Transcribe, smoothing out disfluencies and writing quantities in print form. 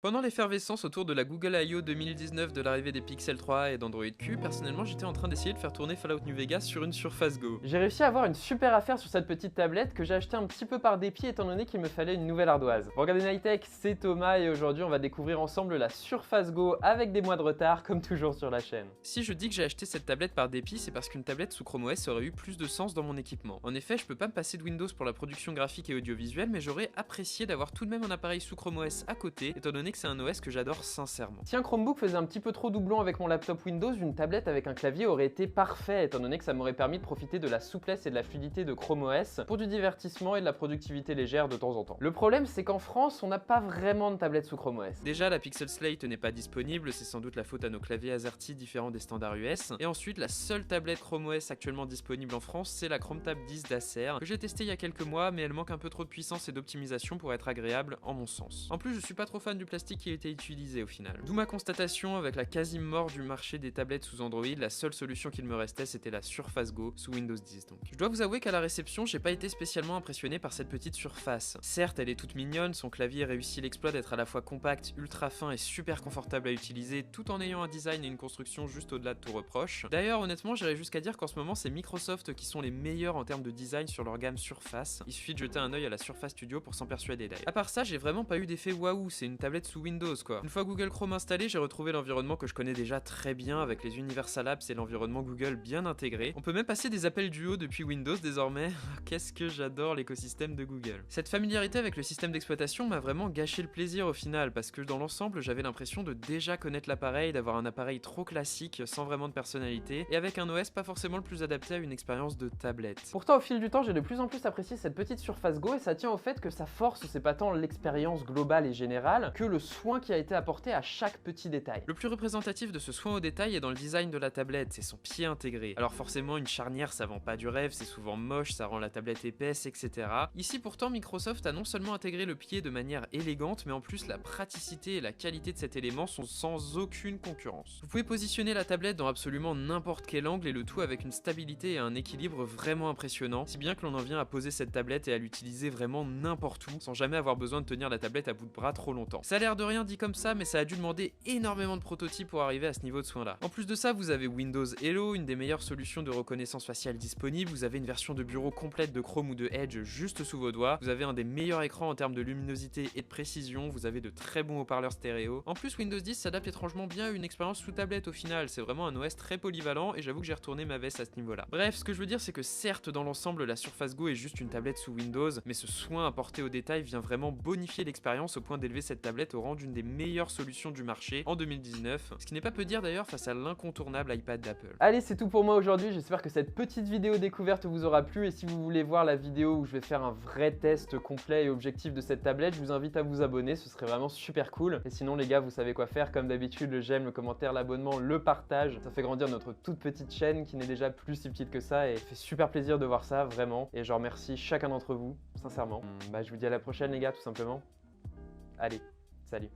Pendant l'effervescence autour de la Google I/O 2019 de l'arrivée des Pixel 3 et d'Android Q, personnellement j'étais en train d'essayer de faire tourner Fallout New Vegas sur une Surface Go. J'ai réussi à avoir une super affaire sur cette petite tablette que j'ai achetée un petit peu par dépit étant donné qu'il me fallait une nouvelle ardoise. Bon, regardez Nightech, c'est Thomas et aujourd'hui on va découvrir ensemble la Surface Go avec des mois de retard comme toujours sur la chaîne. Si je dis que j'ai acheté cette tablette par dépit, c'est parce qu'une tablette sous Chrome OS aurait eu plus de sens dans mon équipement. En effet, je peux pas me passer de Windows pour la production graphique et audiovisuelle, mais j'aurais apprécié d'avoir tout de même un appareil sous Chrome OS à côté, étant donné que c'est un OS que j'adore sincèrement. Si un Chromebook faisait un petit peu trop doublon avec mon laptop Windows, une tablette avec un clavier aurait été parfait étant donné que ça m'aurait permis de profiter de la souplesse et de la fluidité de Chrome OS pour du divertissement et de la productivité légère de temps en temps. Le problème c'est qu'en France, on n'a pas vraiment de tablette sous Chrome OS. Déjà, la Pixel Slate n'est pas disponible, c'est sans doute la faute à nos claviers AZERTY différents des standards US. Et ensuite, la seule tablette Chrome OS actuellement disponible en France, c'est la Chrome Tab 10 d'Acer, que j'ai testé il y a quelques mois, mais elle manque un peu trop de puissance et d'optimisation pour être agréable en mon sens. En plus, je suis pas trop fan du plastique qui a été utilisé au final. D'où ma constatation, avec la quasi-mort du marché des tablettes sous Android, la seule solution qu'il me restait c'était la Surface Go sous Windows 10 donc. Je dois vous avouer qu'à la réception, j'ai pas été spécialement impressionné par cette petite surface. Certes, elle est toute mignonne, son clavier réussit l'exploit d'être à la fois compact, ultra fin et super confortable à utiliser, tout en ayant un design et une construction juste au-delà de tout reproche. D'ailleurs, honnêtement, j'irais jusqu'à dire qu'en ce moment, c'est Microsoft qui sont les meilleurs en termes de design sur leur gamme Surface. Il suffit de jeter un œil à la Surface Studio pour s'en persuader d'ailleurs. À part ça, j'ai vraiment pas eu d'effet waouh, c'est une tablette sous Windows quoi. Une fois Google Chrome installé, j'ai retrouvé l'environnement que je connais déjà très bien avec les Universal Apps et l'environnement Google bien intégré. On peut même passer des appels duo depuis Windows désormais. Qu'est-ce que j'adore l'écosystème de Google. Cette familiarité avec le système d'exploitation m'a vraiment gâché le plaisir au final parce que dans l'ensemble, j'avais l'impression de déjà connaître l'appareil, d'avoir un appareil trop classique sans vraiment de personnalité et avec un OS pas forcément le plus adapté à une expérience de tablette. Pourtant, au fil du temps, j'ai de plus en plus apprécié cette petite Surface Go et ça tient au fait que sa force, c'est pas tant l'expérience globale et générale que le soin qui a été apporté à chaque petit détail. Le plus représentatif de ce soin au détail est dans le design de la tablette, c'est son pied intégré. Alors forcément, une charnière ça vend pas du rêve, c'est souvent moche, ça rend la tablette épaisse, etc. Ici pourtant, Microsoft a non seulement intégré le pied de manière élégante, mais en plus la praticité et la qualité de cet élément sont sans aucune concurrence. Vous pouvez positionner la tablette dans absolument n'importe quel angle et le tout avec une stabilité et un équilibre vraiment impressionnant, si bien que l'on en vient à poser cette tablette et à l'utiliser vraiment n'importe où, sans jamais avoir besoin de tenir la tablette à bout de bras trop longtemps. Ça a l'air de rien dit comme ça, mais ça a dû demander énormément de prototypes pour arriver à ce niveau de soin là. En plus de ça, vous avez Windows Hello, une des meilleures solutions de reconnaissance faciale disponibles, vous avez une version de bureau complète de Chrome ou de Edge juste sous vos doigts, vous avez un des meilleurs écrans en termes de luminosité et de précision, vous avez de très bons haut-parleurs stéréo. En plus, Windows 10 s'adapte étrangement bien à une expérience sous tablette au final, c'est vraiment un OS très polyvalent et j'avoue que j'ai retourné ma veste à ce niveau là. Bref, ce que je veux dire c'est que certes dans l'ensemble la Surface Go est juste une tablette sous Windows, mais ce soin apporté au détail vient vraiment bonifier l'expérience au point d'élever cette tablette au rang d'une des meilleures solutions du marché en 2019, ce qui n'est pas peu dire d'ailleurs face à l'incontournable iPad d'Apple. Allez, c'est tout pour moi aujourd'hui, j'espère que cette petite vidéo découverte vous aura plu et si vous voulez voir la vidéo où je vais faire un vrai test complet et objectif de cette tablette, je vous invite à vous abonner, ce serait vraiment super cool. Et sinon les gars, vous savez quoi faire, comme d'habitude, le j'aime, le commentaire, l'abonnement, le partage, ça fait grandir notre toute petite chaîne qui n'est déjà plus si petite que ça et fait super plaisir de voir ça, vraiment. Et je remercie chacun d'entre vous, sincèrement. Je vous dis à la prochaine les gars, tout simplement. Allez, salut.